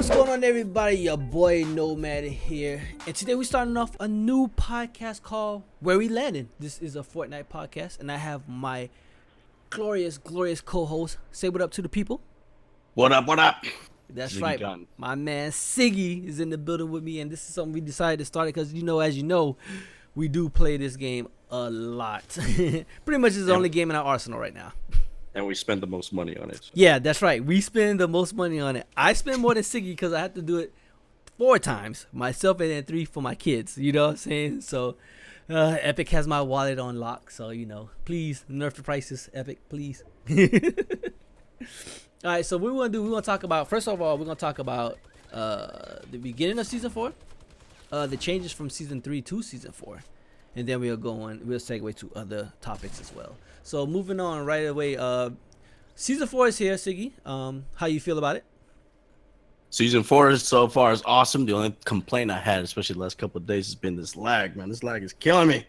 What's going on, everybody? Your boy Knomad here, and today we're starting off a new podcast called Where We Landing. This is a Fortnite podcast, and I have my glorious co-host. Say what up to the people. What up? What up? That's Siggy right. Gun. My man Siggy is in the building with me, and this is something we decided to start because as you know, we do play this game a lot. Pretty much it's the only game in our arsenal right now. And we spend the most money on it. So. Yeah, that's right. We spend the most money on it. I spend more than Siggy because I have to do it 4 times myself and then 3 for my kids. You know what I'm saying? So Epic has my wallet on lock. So, please nerf the prices, Epic, please. All right, so what we want to do, we want to talk about, first of all, we're going to talk about the beginning of Season 4, the changes from Season 3 to Season 4. And then we'll segue to other topics as well. So moving on right away, Season 4 is here, Siggy. How you feel about it? Season 4 so far is awesome. The only complaint I had, especially the last couple of days, has been this lag, man. This lag is killing me.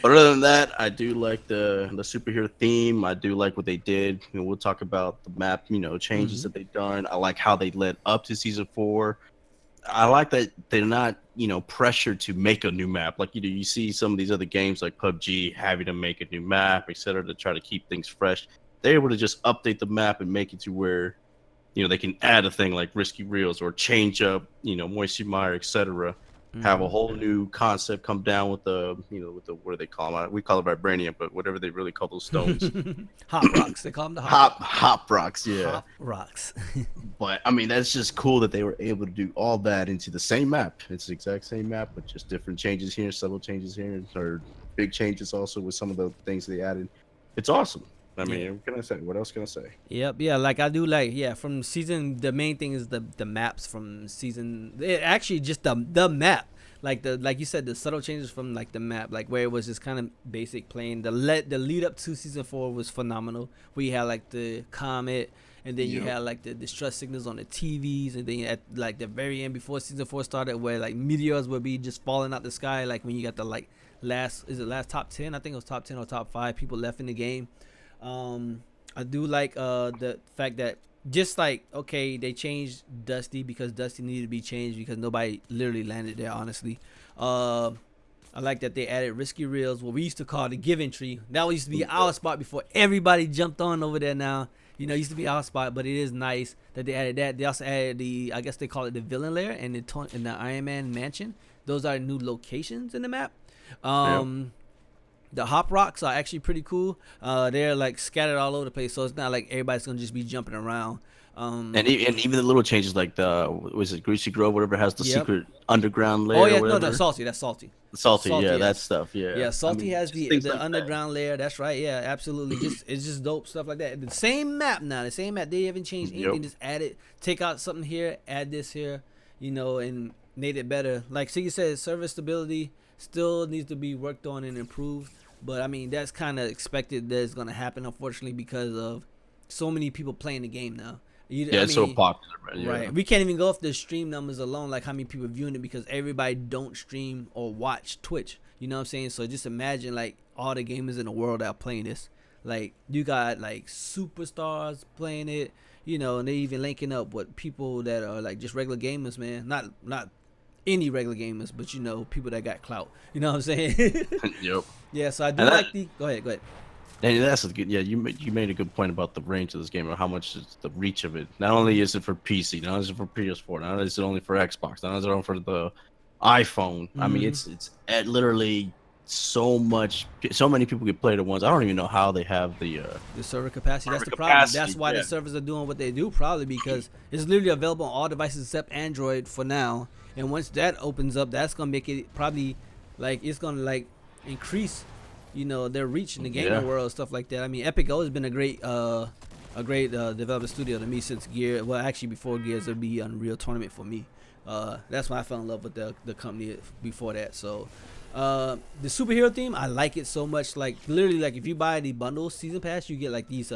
But other than that, I do like the superhero theme. I do like what they did. We'll talk about the map, changes that they've done. I like how they led up to Season 4. I like that they're not, pressured to make a new map. Like, you see some of these other games like PUBG having to make a new map, etc., to try to keep things fresh. They're able to just update the map and make it to where, they can add a thing like risky reels or change up, moisture mire, etc. Have a whole new concept come down with the, with the, what do they call them? We call it vibranium, but whatever they really call those stones. Hop rocks. They call them the hop rocks. Yeah. Hop rocks. But I mean, that's just cool that they were able to do all that into the same map. It's the exact same map, but just different changes here, subtle changes here, or big changes also with some of the things they added. It's awesome. I mean, what can I say? What else can I say? Yep, yeah, like I do from season, the main thing is the maps from season, actually just the map. Like you said, the subtle changes from like the map, like where it was just kind of basic playing. The lead up to Season 4 was phenomenal. We had like the comet, and then you had like the distress signals on the TVs, and then at like the very end before Season 4 started, where like meteors would be just falling out the sky, like when you got the like last top 10? I think it was top 10 or top 5 people left in the game. I do like the fact that just like, okay, they changed Dusty because Dusty needed to be changed because nobody literally landed there, honestly. I like that they added risky reels, what we used to call the giving tree. That used to be our spot before everybody jumped on over there now. It used to be our spot, but it is nice that they added that. They also added I guess they call it the villain lair and the Iron Man mansion. Those are new locations in the map. The hop rocks are actually pretty cool. They're like scattered all over the place, so it's not like everybody's gonna just be jumping around. And even the little changes, like was it Greasy Grove, whatever has the secret underground layer. Oh yeah, no, that's salty. Salty, yeah, that stuff. Yeah, Salty has the like underground layer. That's right. Yeah, absolutely. It's just dope stuff like that. The same map now. The same map. They haven't changed anything. Just add it. Take out something here. Add this here. And made it better. Like Siggy said, server stability still needs to be worked on and improved. But I mean, that's kind of expected that it's gonna happen, unfortunately, because of so many people playing the game now. It's so popular, man. Yeah. Right. We can't even go off the stream numbers alone, like how many people viewing it, because everybody don't stream or watch Twitch. You know what I'm saying? So just imagine like all the gamers in the world that are playing this. Like you got like superstars playing it, and they even linking up with people that are like just regular gamers, man. Not any regular gamers, but people that got clout. You know what I'm saying? Yep. Yeah, so I do like the. Go ahead. And that's good. Yeah, you made a good point about the range of this game, or how much is the reach of it. Not only is it for PC, not only is it for PS4, not only is it only for Xbox, not only is it only for the iPhone. I mean, it's at literally so many people can play it at once. I don't even know how they have the server capacity. That's the problem. That's why the servers are doing what they do, probably because it's literally available on all devices except Android for now. And once that opens up, that's gonna make it probably like it's gonna like increase, their reach in the gaming world, stuff like that. I mean, Epic always been a great development studio to me since Gears. Well, actually, before Gears, it'd be Unreal Tournament for me. That's why I fell in love with the company before that. So, the superhero theme, I like it so much. Like literally, like if you buy the bundle season pass, you get like these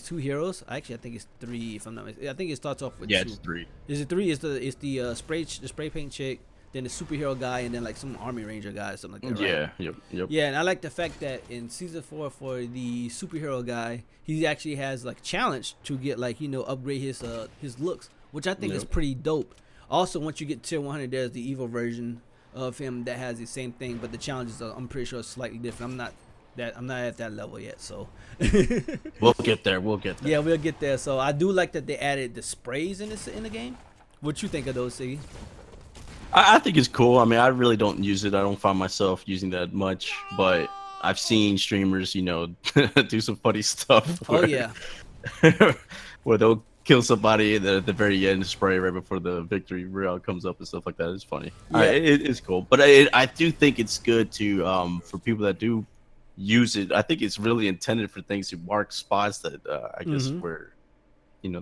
2 heroes. Actually, I think it's 3. If I'm not mistaken. I think it starts off with 2. It's 3. Is it 3? It's the spray paint chick, then the superhero guy, and then like some army ranger guy or something like that, right? Yep. Yeah, and I like the fact that in Season 4 for the superhero guy, he actually has like challenge to get like upgrade his looks which I think is Yep. pretty dope. Also, once you get tier 100, there's the evil version of him that has the same thing, but the challenges are, I'm pretty sure, slightly different. I'm not at that level yet, so We'll get there. We'll get there. yeah, we'll get there. So I do like that they added the sprays in the game. What you think of those, Siggy? I think it's cool. I mean, I really don't use it. I don't find myself using that much, but I've seen streamers, do some funny stuff Oh where yeah, where they'll kill somebody and then at the very end spray right before the victory royale comes up and stuff like that. It's funny. yeah. It's cool, but I do think it's good to for people that do use it. I think it's really intended for things to mark spots that I guess Mhm. where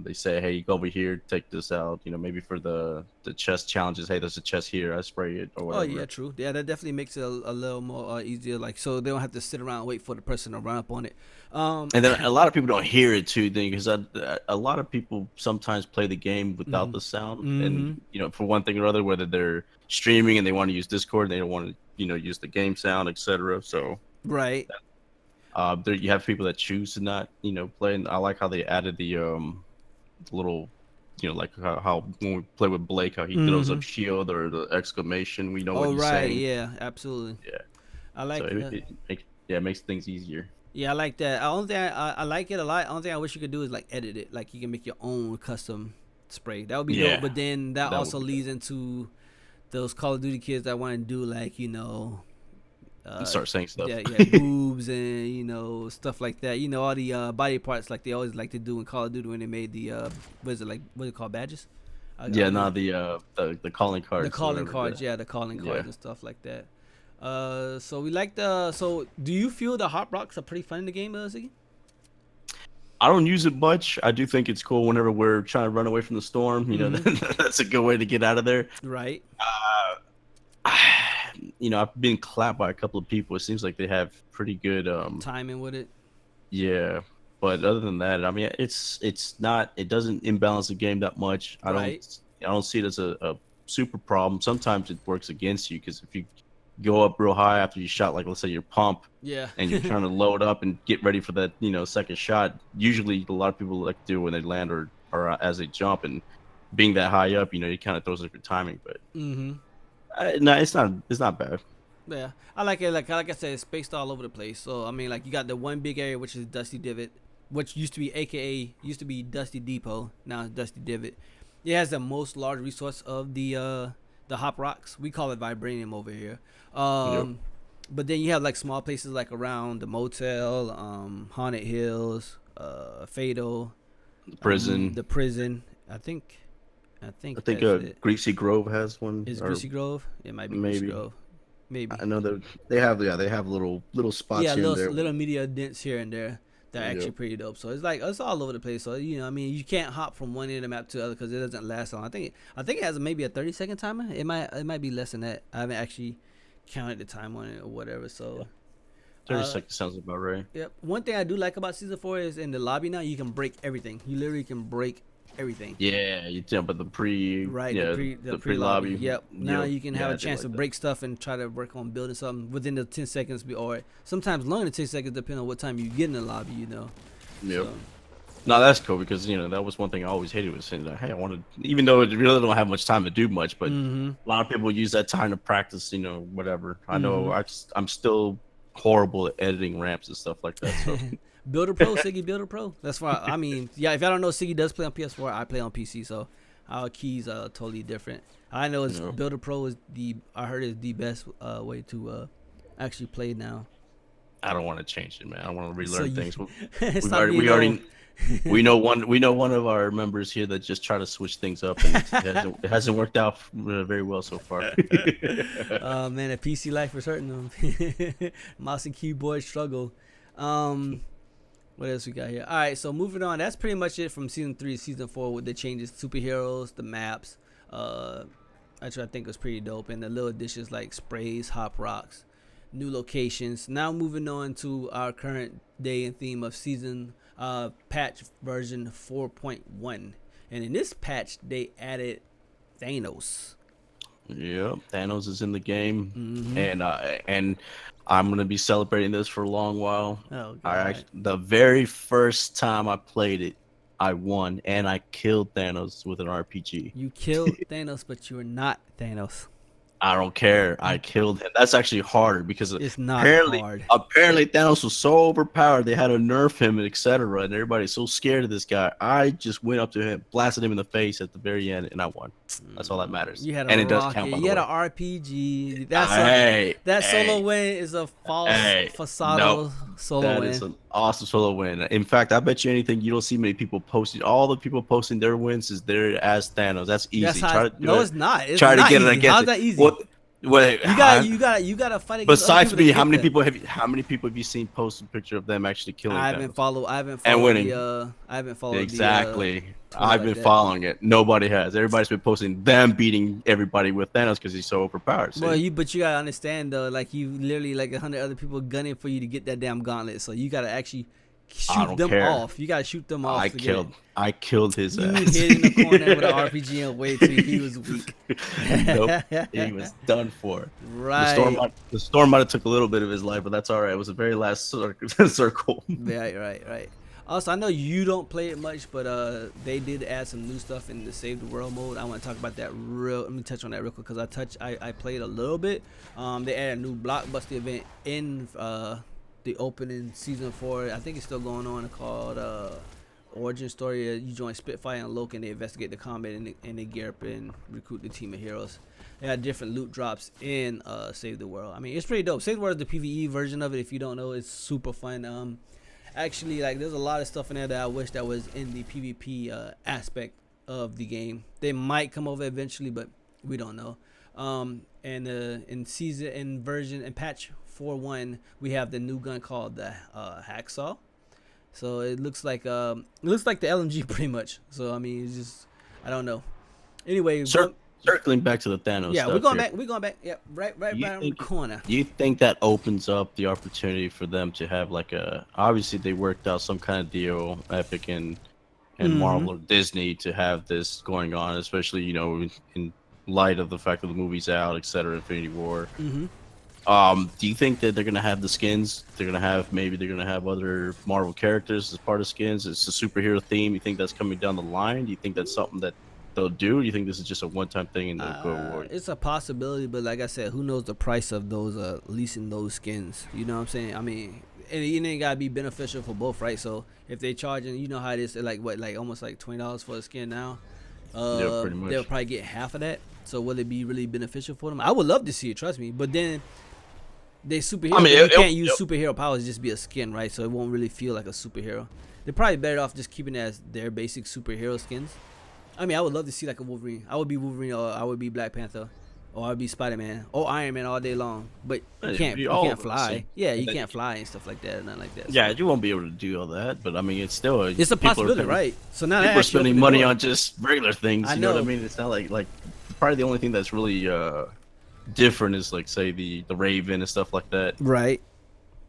they say, hey, you go over here, take this out. Maybe for the chest challenges, hey, there's a chest here, I spray it or Oh whatever. yeah, true. Yeah, that definitely makes it a little more easier. Like, so they don't have to sit around and wait for the person to run up on it. And then a lot of people don't hear it too, because a lot of people sometimes play the game without Mhm. the sound, and Mhm. for one thing or other, whether they're streaming and they want to use Discord, they don't want to use the game sound, etc. So Right. there you have people that choose to not play, and I like how they added the little. Like how when we play with Blake, how he throws up Mhm. shield or the exclamation, we know what Oh he's right. saying. Yeah. Absolutely. Yeah. I So like. it makes things easier. Yeah, I like that. I only thing I like it a lot. Only thing I wish you could do is like edit it. Like you can make your own custom spray. That would be dope. Yeah, But then that that would also be leads into those Call of Duty kids that want to do like and uh start saying stuff. yeah boobs and stuff like that. All the body parts like they always like to do in Call of Duty when they made the what is it called, badges? I Yeah, mean, not the calling the cards or calling whatever. cards. Yeah, the calling Yeah. cards and stuff like that. So we like the. So do you feel the hot rocks are pretty fun in the game, Ziggy? I don't use it much. I do think it's cool whenever we're trying to run away from the storm. Mm-hmm. That's a good way to get out of there. Right. Uh, I've been clapped by a couple of people. It seems like they have pretty good Timing with it. yeah. But other than that, I mean, it's not. It doesn't imbalance the game that much. Right. I don't see it as a super problem. Sometimes it works against you because if you go up real high after you shot, like let's say your pump, Yeah. and you're trying to load up and get ready for that second shot, usually a lot of people like to do when they land or as they jump, and being that high up, it kind of throws up your timing. But Mm-hmm. no, it's not bad. Yeah. I like it. Like I said, it's spaced all over the place. So I mean, like you got the one big area which is Dusty Divot, which used to be Dusty Depot. Now it's Dusty Divot. It has the most large resource of the hop rocks. We call it vibranium over here. Yep. But then you have like small places like around the motel, Haunted Hills, Fatal, Prison. the prison. I think I think that's it. Greasy Grove has one. Is Or Greasy Grove? It might be Greasy maybe. Grove. Maybe. I know that they have little spots Yeah, here and there. little media dents here and there that are actually Yep. pretty dope. So it's all over the place. So I mean, you can't hop from one end of the map to the other because it doesn't last long. I think it has maybe a 30-second timer. It might be less than that. I haven't actually counted the time on it or whatever. So 30 uh, seconds sounds about right. yep. One thing I do like about season 4 is in the lobby now you can break everything. You literally can break everything. Yeah, you jump at the pre. Right, Yeah, the pre pre-lobby. lobby. Yep. Now Yep. you can Yeah, have I a did chance to like that. break stuff and try to work on building something within the 10 seconds, or sometimes longer than 10 seconds, depending on what time you get in the lobby. Yep. So, No, that's cool because that was one thing I always hated was saying that, hey, I wanted, even though it really don't have much time to do much, but mm-hmm. a lot of people use that time to practice, whatever. I know Mm-hmm. I'm still horrible at editing ramps and stuff like that. So Builder Pro, Siggy Builder Pro. That's why I mean, yeah. If I don't know, Siggy does play on PS4. I play on PC, so our keys are totally different. I know it's Builder Pro is I heard is the best way to actually play now. I don't want to change it, man. I want to So relearn you, things. stop being We old. already we know one of our members here that just try to switch things up, and it hasn't worked out very well so far. Man, a PC life is hurting them. Mouse and keyboard struggle. What else we got here? All right, so moving on. That's pretty much it from season 3 to season 4 with the changes, superheroes, the maps. Actually, I think it was pretty dope, and the little additions like sprays, hop rocks, new locations. Now moving on to our current day and theme of season patch version 4.1, and in this patch they added Thanos. Yeah, Thanos is in the game, Mm-hmm. and I'm gonna be celebrating this for a long while. Oh god. The very first time I played it, I won, and I killed Thanos with an RPG. You killed Thanos, but you're not Thanos. I don't care. I killed him. That's actually harder because It's not apparently, hard. apparently Thanos was so overpowered they had to nerf him and etc. And everybody's so scared of this guy. I just went up to him, blasted him in the face at the very end, and I won. That's all that matters. You had a and it does rocket. count. By You had the an way. RPG. Hey, Solo win is a false facade nope. solo That win. is an awesome solo win. In fact, I bet you anything you don't see many people posting. All the people posting their wins is there as Thanos. That's easy. That's Try to do no, it. it's not. It's Try not to get easy. it against How's it. that easy? What? Wait, You gotta fight against. besides other people me, to how get many there. people have you seen post a picture of them actually killing I Thanos? haven't followed. I haven't And followed winning. I haven't followed Exactly. Twitter I've like been that. following it. Nobody has. Everybody's been posting them beating everybody with Thanos because he's so overpowered. See? Well, but you gotta understand though, like you literally like 100 other people gunning for you to get that damn gauntlet, so you gotta actually shoot don't them care. off. You gotta shoot them off. I killed his You ass. hid in the corner with an RPG and wait till he was weak. Nope. He was done for. Right. The storm might have took a little bit of his life, but that's all right. It was the very last circle. Right. Also, I know you don't play it much, but they did add some new stuff in the Save the World mode. I want to talk about that Let me touch on that real quick because I played a little bit. They added a new blockbuster event in the opening season 4. I think it's still going on. It's called Origin Story. You join Spitfire and Loki, and they investigate the combat and they gear up and recruit the team of heroes. They had different loot drops in Save the World. I mean, it's pretty dope. Save the World is the PvE version of it. If you don't know, it's super fun. Actually, like there's a lot of stuff in there that I wish that was in the PvP aspect of the game. They might come over eventually, but we don't know. And in version and patch 4.1, we have the new gun called the Hacksaw. So it looks like the LMG pretty much. So I mean, it's just I don't know. Anyway, circling back to the Thanos. Yeah, stuff we're going here. back. We're going back. Yep, right around the corner. Do you think that opens up the opportunity for them to have like obviously they worked out some kind of deal, Epic and Marvel or Disney, to have this going on, especially in light of the fact that the movie's out, etc. Infinity War. Do you think that they're gonna have the skins? They're gonna have other Marvel characters as part of skins. It's a superhero theme. You think that's coming down the line? Do you think that's something that they'll do? Do you think this is just a one-time thing and they'll go forward? It's a possibility, but like I said, who knows the price of those leasing those skins? You know what I'm saying? I mean, and it ain't gotta be beneficial for both, right? So if they charging, you know how it is, like almost like $20 for a skin now. Yeah, pretty much. They'll probably get half of that. So will it be really beneficial for them? I would love to see it, trust me. But then they superhero. I mean, you can't use superhero powers to just be a skin, right? So it won't really feel like a superhero. They're probably better off just keeping it as their basic superhero skins. I mean, I would love to see like a Wolverine. I would be Wolverine, or I would be Black Panther, or I would be Spider-Man, or Iron Man all day long. But you can't fly. Yeah, you can't fly and stuff like that, nothing like that. Yeah, you won't be able to do all that. But I mean, it's still it's a possibility, right? So now people are spending money on just regular things. I know what I mean? It's not like probably the only thing that's really different is like say the Raven and stuff like that. Right.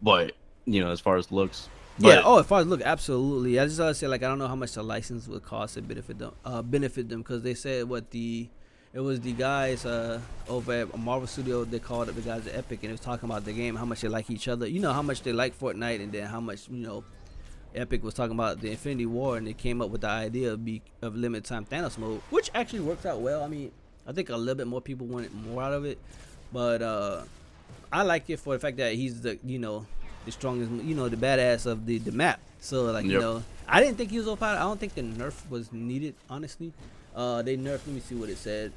But as far as looks. Yeah. Oh, as far as look, absolutely. I just gotta say, like, I don't know how much the license would cost to benefit them, because they said it was the guys over at Marvel Studio. They called up the guys at Epic, and it was talking about the game, how much they like each other. How much they like Fortnite, and then how much Epic was talking about the Infinity War, and they came up with the idea of limited time Thanos mode, which actually worked out well. I mean, I think a little bit more people wanted more out of it, but I like it for the fact that he's the strongest, the badass of the map. So like I didn't think he was overpowered. I don't think the nerf was needed, honestly. They nerfed. Let me see what it said.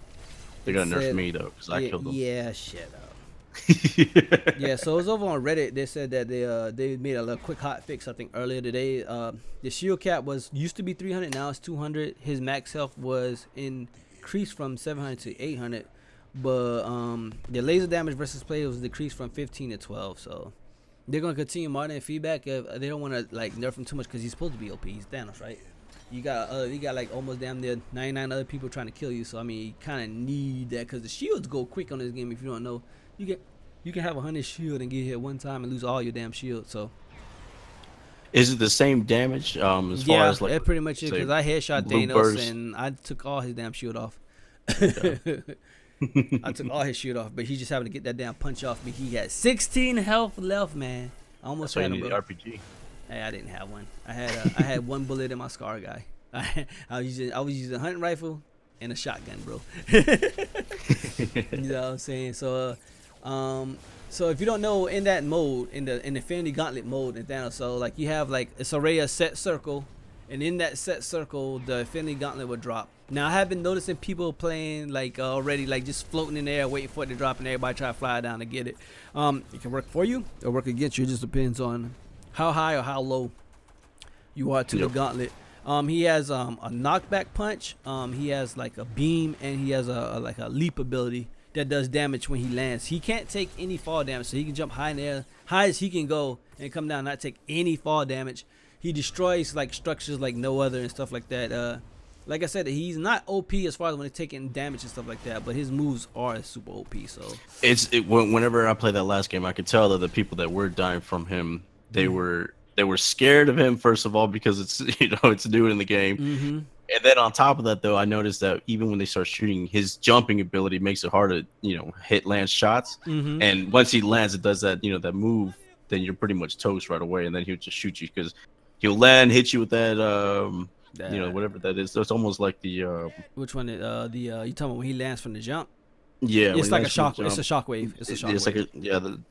They're gonna nerf me though, because I killed them. Yeah, shut up. Yeah, so it was over on Reddit. They said that they made a little quick hot fix, I think earlier today. The shield cap used to be 300, now it's 200. His max health was increased from 700 to 800, but the laser damage versus play was decreased from 15 to 12. So they're gonna continue monitoring feedback. If they don't want to like nerf him too much, because he's supposed to be OP. He's Thanos, right? You got like almost damn near 99 other people trying to kill you. So I mean, you kind of need that, because the shields go quick on this game. If you don't know, you can have 100 shield and get hit one time and lose all your damn shield. So is it the same damage? As far as like it pretty much is, because I headshot Thanos and I took all his damn shield off. Okay. I took all his shield off, but he just having to get that damn punch off me. He had 16 health left, man. I almost had him. The RPG. Hey, I didn't have one. I had one bullet in my scar guy. I was using a hunting rifle and a shotgun, bro. You know what I'm saying? So if you don't know, in that mode, in the Infinity Gauntlet mode in Thanos, so like you have like it's already a set circle, and in that set circle, the Infinity Gauntlet will drop. Now I have been noticing people playing like already like just floating in the air, waiting for it to drop, and everybody try to fly down to get it. It can work for you or work against you. It just depends on how high or how low you are to the gauntlet. He has a knockback punch. He has like a beam, and he has a like a leap ability that does damage when he lands. He can't take any fall damage, so he can jump high in the air, high as he can go, and come down, not take any fall damage. He destroys like structures like no other and stuff like that. Like I said, he's not OP as far as when he's taking damage and stuff like that, but his moves are super OP. So whenever I played that last game, I could tell that the people that were dying from him, they were scared of him, first of all, because it's it's new in the game. Mm-hmm. And then on top of that, though, I noticed that even when they start shooting, his jumping ability makes it hard to, land shots. Mm-hmm. And once he lands, it does that, that move, then you're pretty much toast right away. And then he'll just shoot you because he'll land, hit you with that, whatever that is. So it's almost like the... Which one? You talking about when he lands from the jump? Yeah. It's like a shock. It's a shockwave. It's a shockwave.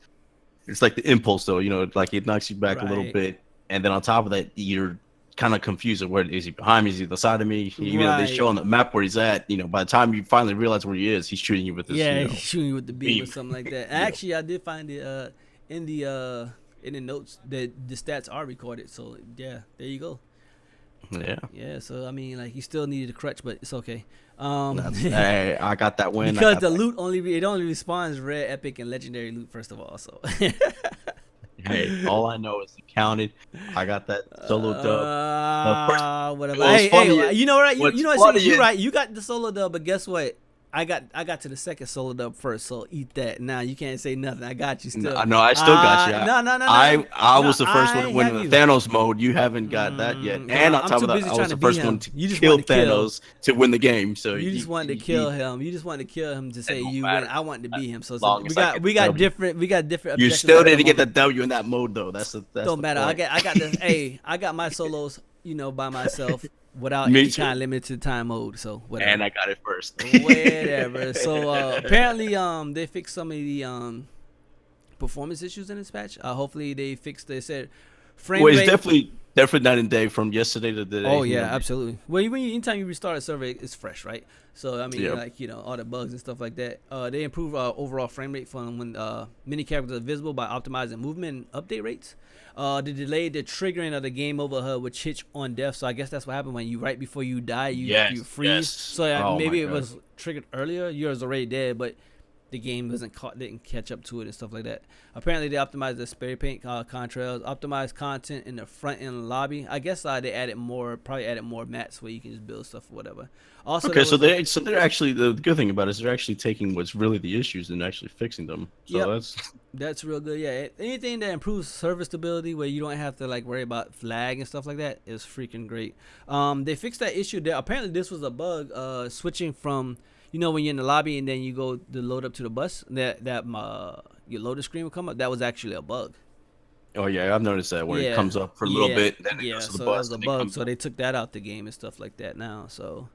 It's like the impulse, though, like it knocks you back a little bit. And then on top of that, you're kind of confused of where is he behind me, is he the side of me, even though they show on the map where he's at. By the time you finally realize where he is, he's shooting you with this he's shooting you with the beam or something like that. Actually, I did find it in the notes that the stats are recorded, so yeah, there you go. So I mean, like, he still needed a crutch, but it's okay. Hey, I got that win because the loot only respawns rare, epic, and legendary loot, first of all. So hey, all I know is it counted. I got that solo dub. Whatever. Hey, you know what? You're right. You got the solo dub, but guess what? I got to the second solo dub first, so eat that. Now you can't say nothing. I got you still. No, I still got you. No. I was the first one to win in the Thanos mode. You haven't got that yet. And on top of that, I was the first one to kill Thanos to win the game. So you just wanted to kill him. You just wanted to kill him to say you win. I wanted to beat him. So we got different. You still didn't get the W in that mode though. That's don't matter. I got the I got my solos. By myself. Without any kind of limited time mode, so whatever. And I got it first. Whatever. So apparently, they fixed some of the performance issues in this patch. Hopefully, they fixed. They said frame rate. It's definitely night and day from yesterday to today. Oh yeah, absolutely. Well, anytime you restart a server, it's fresh, right? So I mean, all the bugs and stuff like that. They improve overall frame rate from when many characters are visible by optimizing movement and update rates. They delayed the triggering of the game over HUD, which hits on death. So I guess that's what happened when right before you die, you freeze. Yes. So maybe it was triggered earlier. Yours already dead, but the game didn't catch up to it and stuff like that. Apparently, they optimized the spray paint contrails, optimized content in the front end lobby. I guess they added more mats where you can just build stuff or whatever. Also, okay, so they're actually, the good thing about it is they're actually taking what's really the issues and actually fixing them. So that's real good. Yeah, anything that improves server stability where you don't have to like worry about flag and stuff like that is freaking great. They fixed that issue there. Apparently, this was a bug. Switching from when you're in the lobby and then you go to load up to the bus, that your loader screen will come up. That was actually a bug. Oh yeah, I've noticed that where it comes up for a little bit, then it goes to the bus. That was a bug, so they took that out the game and stuff like that now. So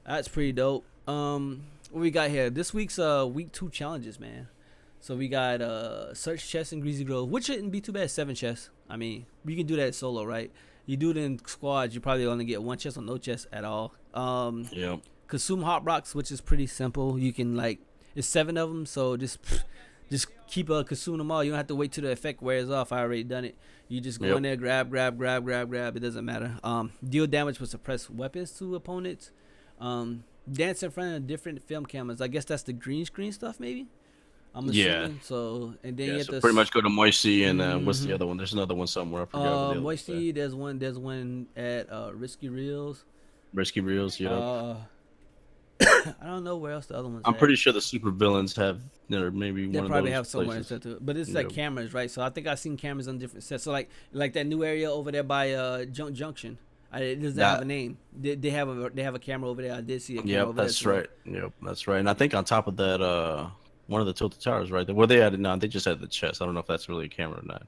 that's pretty dope. What we got here? This week's week 2 challenges, man. So we got search chest in Greasy Grove, which shouldn't be too bad. 7 chests. I mean, we can do that solo, right? You do it in squads, you probably only get 1 chest or no chest at all. Consume hot rocks, which is pretty simple. You can it's 7 of them, so just keep consuming them all. You don't have to wait till the effect wears off. I already done it. You just go in there, grab. It doesn't matter. Deal damage with suppressed weapons to opponents. Dance in front of different film cameras. I guess that's the green screen stuff, maybe. I'm assuming. So and then you have to pretty much go to Moisty and what's the other one? There's another one somewhere. I forgot. Moisty. There's one at Risky Reels. Risky Reels. Yeah. I don't know where else the other ones. I'm pretty sure the super villains have, maybe they one probably of those have somewhere set to it, but it's like cameras, right? So I think I've seen cameras on different sets. So like that new area over there by Junction. It doesn't have a name. They have a camera over there. I did see a camera over there. That's right. Yep, that's right. And I think on top of that, one of the tilted towers, right? Where they added now, they just had the chest. I don't know if that's really a camera or not.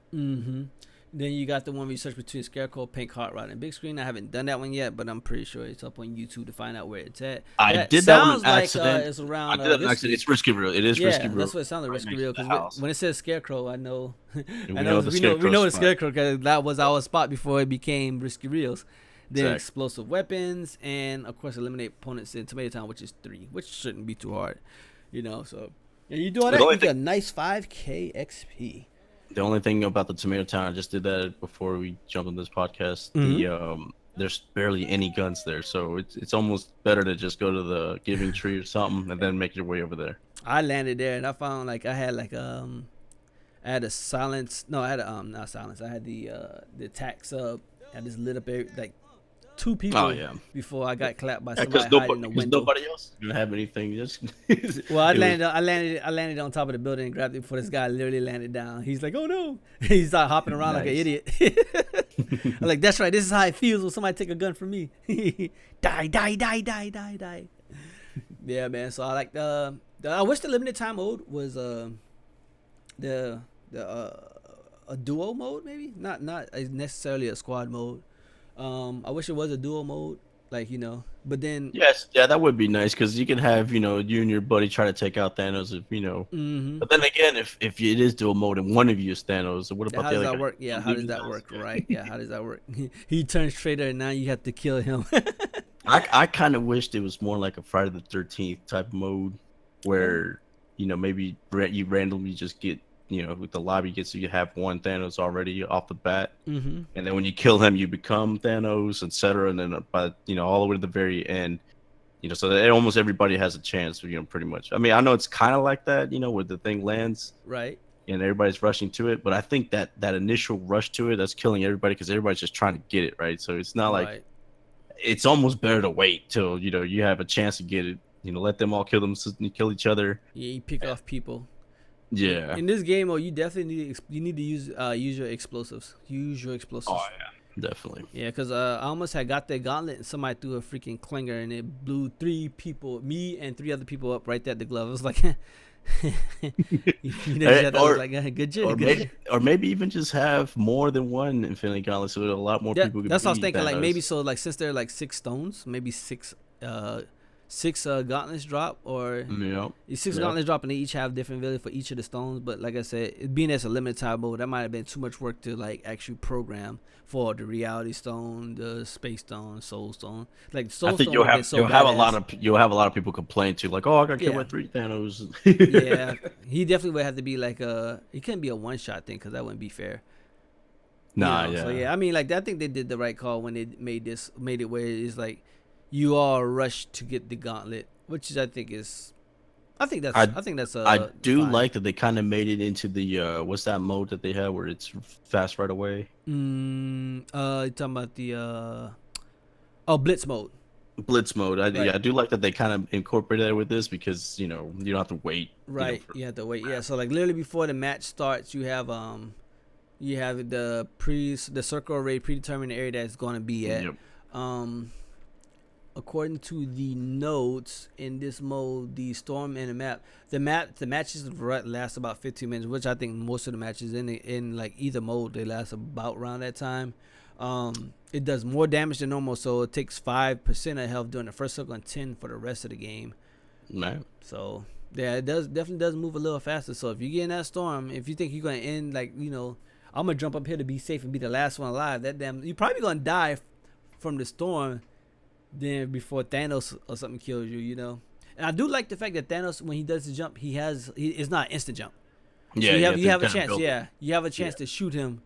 Then you got the one where you search between Scarecrow, Pink Hot Rod, and Big Screen. I haven't done that one yet, but I'm pretty sure it's up on YouTube to find out where it's at. I That did that one sounds on like accident. it's I around did that on Risky. accident. It's Risky Real. It is Risky Yeah, Real. that's what it sounds like, Right Risky next Real. to the Because house. when it says Scarecrow, I know, We know the we Scarecrow know the spot. Scarecrow because that was our spot before it became Risky Reels. Then Exactly. explosive weapons, and of course eliminate opponents in Tomato Town, which is 3, which shouldn't be too hard, you know. So and you do all The that, only you get a nice 5K XP. The only thing about the Tomato Town, I just did that before we jumped on this podcast. There's barely any guns there, so it's almost better to just go to the Giving Tree or something and then make your way over there. I landed there and I found like I had a silence. No, I had a not silence. I had the attack sub. I just lit up like 2 people. Oh yeah, before I got clapped by because somebody hiding in the window. nobody else didn't have anything. Just Well, I landed on top of the building and grabbed it before this guy literally landed down. He's like, "Oh no!" He started hopping around like an Nice. idiot. I'm like, "That's right. This is how it feels when somebody take a gun from me." Die, die, die, die, die, die. Yeah, man. So I like I wish the limited time mode was the a duo mode, maybe not necessarily a squad mode. I wish it was a duo mode, like, you know. But then yes, yeah, that would be nice because you can have you and your buddy try to take out Thanos if you know. mm-hmm. But then again, if it is dual mode and one of you is Thanos, what Yeah, about how the does other that guy? work? Yeah, how does that work? Right? Yeah, how does that work? He turns traitor and now you have to kill him. I kind of wished it was more like a Friday the 13th type of mode where, maybe you randomly just get, with the lobby gets you have one Thanos already off the bat. Mm-hmm. And then when you kill him, you become Thanos, etc. And then, all the way to the very end, so that almost everybody has a chance, pretty much. I mean, I know it's kind of like that, where the thing lands. Right. And everybody's rushing to it. But I think that initial rush to it, that's killing everybody because everybody's just trying to get it, right? So it's not like it's almost better to wait till you have a chance to get it. Let them all kill each other. Yeah, you pick off people. Yeah. In this game, you definitely need to use your explosives. Use your explosives. Oh yeah, definitely. Yeah, because I almost had got the gauntlet and somebody threw a freaking clinger and it blew 3 people, me and 3 other people up right there at the glove. I was like, good job. Or maybe even just have more than one Infinity Gauntlet so a lot more people could That's what I was beat thinking. Like Thanos. maybe so, like since they're like 6 stones, maybe 6 gauntlets drop, or Yep. 6 gauntlets drop, and they each have different ability for each of the stones. But like I said, it being as a limited time mode, that might have been too much work to like actually program for the Reality Stone, the Space Stone, Soul Stone. Like Soul I think Stone you'll have badass. a lot of people complain too, like, oh, I got killed Yeah. by 3 Thanos. Yeah, he definitely would have to be like he couldn't be a one shot thing because that wouldn't be fair. Nah, You know? yeah. So yeah, I mean, like I think they did the right call when they made it where it's like you all rush to get the gauntlet, which is I think that's I do fine. like that they kind of made it into the what's that mode that they have where it's fast right away. You talking about the blitz mode. Blitz mode. Right. Yeah, I do like that they kind of incorporated that with this because you don't have to wait. Right, you have to wait. Yeah, so like literally before the match starts, you have the circle array predetermined area that it's going to be at. Yep. According to the notes in this mode, the storm and the matches last about 15 minutes, which I think most of the matches in like either mode they last about around that time. It does more damage than normal, so it takes 5% of health during the first circle and 10 for the rest of the game. Right. So yeah, it definitely does move a little faster. So if you get in that storm, if you think you're gonna end like I'm gonna jump up here to be safe and be the last one alive, you're probably gonna die from the storm. Then before Thanos or something kills you, and I do like the fact that Thanos, when he does the jump, it's not an instant jump. Yeah, so you have a chance. Yeah, You have a chance to shoot him,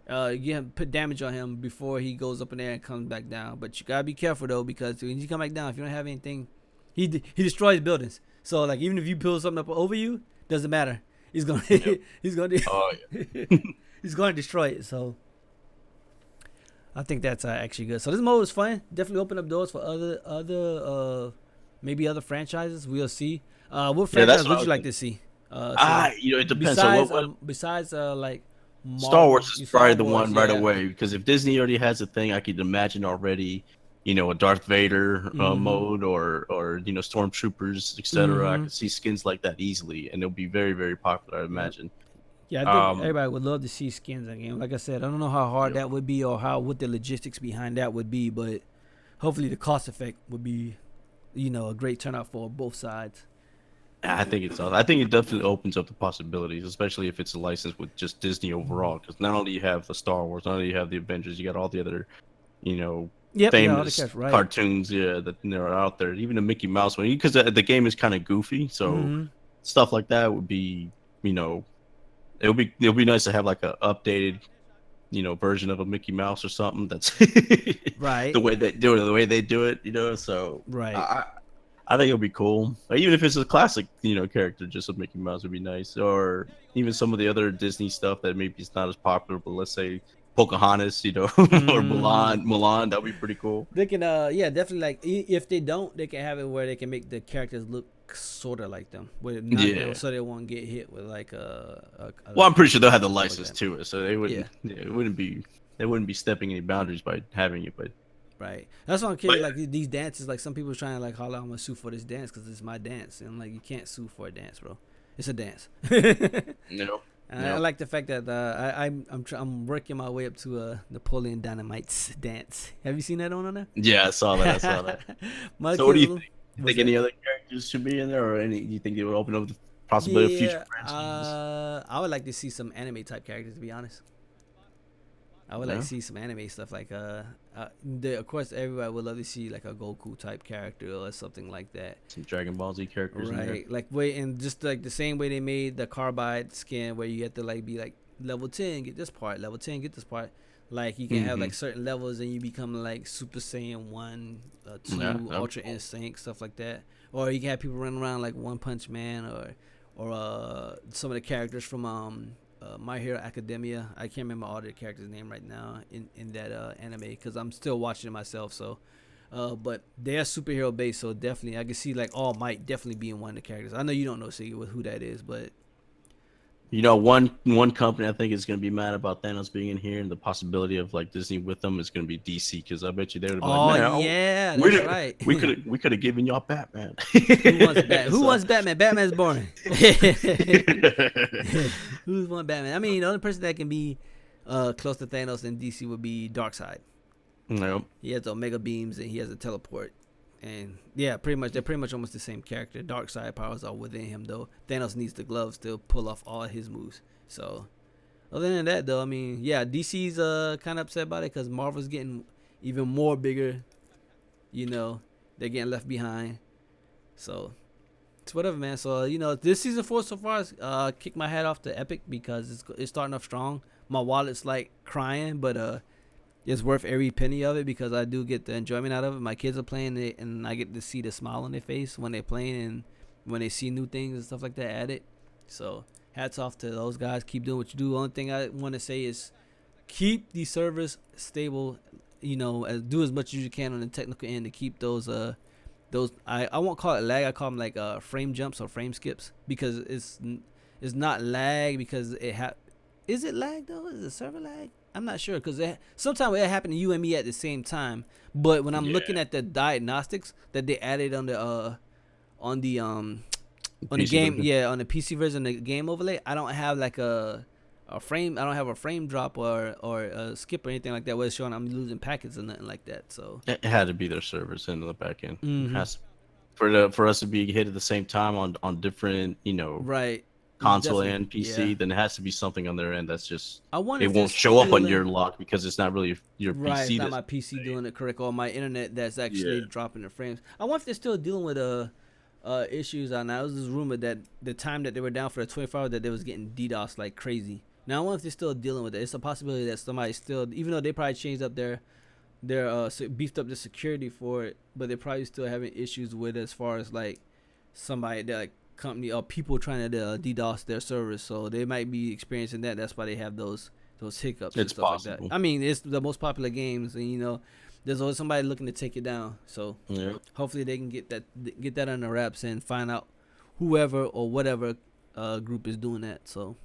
put damage on him before he goes up in there and comes back down. But you gotta be careful though, because when you come back down, if you don't have anything, he destroys buildings. So like even if you build something up over you, doesn't matter. He's gonna he's gonna he's gonna destroy it. So I think that's actually good. So this mode is fun. Definitely open up doors for other maybe other franchises. We'll see. What franchise would you like to see? It depends. Besides like Marvel, Star Wars is probably the one right yeah. away because if Disney already has a thing, I could imagine already. A Darth Vader mode or stormtroopers, etc. I could see skins like that easily, and it'll be very, very popular. I imagine. Yeah, I think everybody would love to see skins in the game. Like I said, I don't know how hard that would be or what the logistics behind that would be, but hopefully the cost effect would be, a great turnout for both sides. I think it's. I think it definitely opens up the possibilities, especially if it's a license with just Disney overall. Because not only you have the Star Wars, not only you have the Avengers, you got all the other, Yep, you got all the famous characters, right. cartoons, that are out there. Even the Mickey Mouse one, because the game is kind of goofy, so stuff like that would be, it'll be nice to have like a updated, version of a Mickey Mouse or something. That's Right. the way they do it. The way they do it, So Right. I think it'll be cool. Even if it's a classic, character, just a Mickey Mouse would be nice. Or even some of the other Disney stuff that maybe is not as popular, but let's say Pocahontas, or Mulan, that'd be pretty cool. They can, definitely. Like, if they don't, they can have it where they can make the characters look sort of like them, so they won't get hit with like well, I'm pretty sure they'll have the license to it, so they wouldn't. Yeah. It wouldn't be. They wouldn't be stepping any boundaries by having it, but. Right. That's why I'm curious. Like these dances, like some people are trying to like, holler, I'm gonna sue for this dance because it's my dance, and I'm like, you can't sue for a dance, bro. It's a dance. No. I like the fact that I'm working my way up to Napoleon Dynamite's dance. Have you seen that on there? Yeah, I saw that. So what do you think? You think any other characters should be in there, or any? You think they would open up the possibility of future franchises? I would like to see some anime type characters, to be honest. I would like to see some anime stuff like of course everybody would love to see like a Goku type character or something like that. Some Dragon Ball Z characters, right? Like and just like the same way they made the Carbide skin, where you have to like be like level 10 get this part, level 10 get this part. Like you can have like certain levels and you become like Super Saiyan 1, 2, Ultra Instinct, stuff like that. Or you can have people running around like One Punch Man or some of the characters from My Hero Academia. I can't remember all the characters' name right now in that anime because I'm still watching it myself. So, but they are superhero based, so definitely I can see like All Might definitely being one of the characters. I know you don't know Siggy who that is, but one company I think is going to be mad about Thanos being in here and the possibility of like Disney with them is going to be DC, because I bet you they would be like, man, yeah, that's right. we could have given y'all Batman. Who wants Batman? Batman's boring. Who's want Batman? I mean, the only person that can be close to Thanos in DC would be Darkseid. Nope. He has Omega beams and he has a teleport. And yeah, they're pretty much almost the same character. Darkseid powers are within him, though. Thanos needs the gloves to pull off all his moves. So, other than that, though, I mean, yeah, DC's kind of upset about it because Marvel's getting even more bigger. They're getting left behind. So, it's whatever, man. So, this season 4 so far, kick my hat off to Epic because it's starting off strong. My wallet's like crying, but it's worth every penny of it because I do get the enjoyment out of it. My kids are playing it, and I get to see the smile on their face when they're playing and when they see new things and stuff like that at it. So, hats off to those guys. Keep doing what you do. The only thing I want to say is keep the servers stable. Do as much as you can on the technical end to keep those I won't call it lag. I call them like frame jumps or frame skips because it's not lag because is it lag though? Is it server lag? I'm not sure because sometimes it happened to you and me at the same time. But when I'm looking at the diagnostics that they added on the game, on the PC version of the game overlay, I don't have like a frame. I don't have a frame drop or a skip or anything like that where it's showing I'm losing packets or nothing like that. So it had to be their servers into the back end. For us to be hit at the same time on different right. console and PC, then it has to be something on their end that's just it won't show up on your lock because it's not really your right, PC. It's not my PC doing it correct or my internet that's actually dropping the frames. I wonder if they're still dealing with issues on that. It was this rumor that the time that they were down for the 24 hours that they was getting DDoS like crazy. Now I wonder if they're still dealing with it. It's a possibility that somebody still, even though they probably changed up their beefed up the security for it, but they're probably still having issues with it as far as like somebody that like company or people trying to DDoS their servers, so they might be experiencing that. That's why they have those hiccups and stuff like that. I mean, it's the most popular games, and there's always somebody looking to take it down. So hopefully they can get that under wraps and find out whoever or whatever group is doing that. So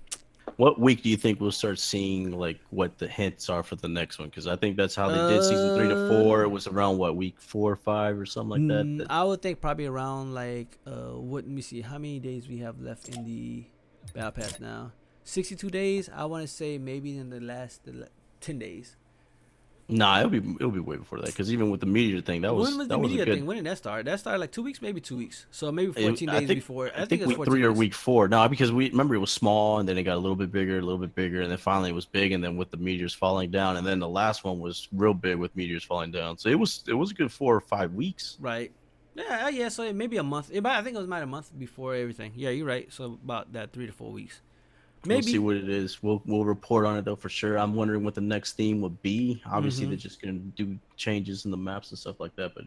what week do you think we'll start seeing like what the hints are for the next one? Because I think that's how they did season 3 to 4. It was around week 4 or 5 or something like that. I would think probably around like let me see how many days we have left in the battle pass now. 62 days. I want to say maybe in the last 10 days. Nah, it'll be way before that. Because even with the meteor thing, When was the that was a media good. thing? When did that start? That started like 2 weeks, maybe 2 weeks. So maybe It, 14 days before. I I think think it was week 14 3 or days. week 4. No, because we remember it was small and then it got a little bit bigger, and then finally it was big, and then with the meteors falling down, and then the last one was real big with meteors falling down. So it was a good 4 or 5 weeks. Right. Yeah, yeah. So maybe a month. I think it was about a month before everything. Yeah, you're right. So about that 3 to 4 weeks. We'll see Maybe. what it is. We'll report on it though for sure. I'm wondering what the next theme would be. Obviously, Mm-hmm. they're just gonna do changes in the maps and stuff like that, but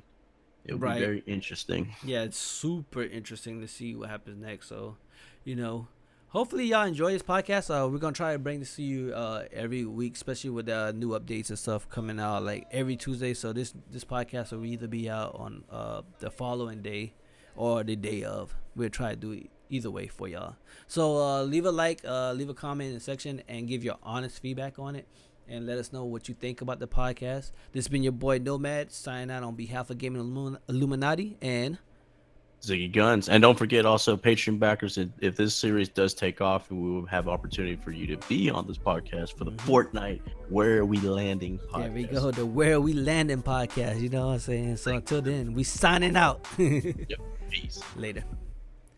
it'll be Right. very interesting. Yeah, it's super interesting to see what happens next. So, you know, hopefully y'all enjoy this podcast. We're gonna try to bring this to you every week, especially with new updates and stuff coming out like every Tuesday. So this podcast will either be out on the following day or the day of. We'll try to do it either way for y'all. So leave a like, leave a comment in the section, and give your honest feedback on it. And let us know what you think about the podcast. This has been your boy Nomad, signing out on behalf of Gaming Illuminaughty and Ziggy Guns, and don't forget also Patreon backers. If this series does take off, we will have opportunity for you to be on this podcast for the Fortnite Where Are We Landing podcast. There we go, the Where Are We Landing podcast. You know what I'm saying? So until then, we signing out. Yep. Peace. Later.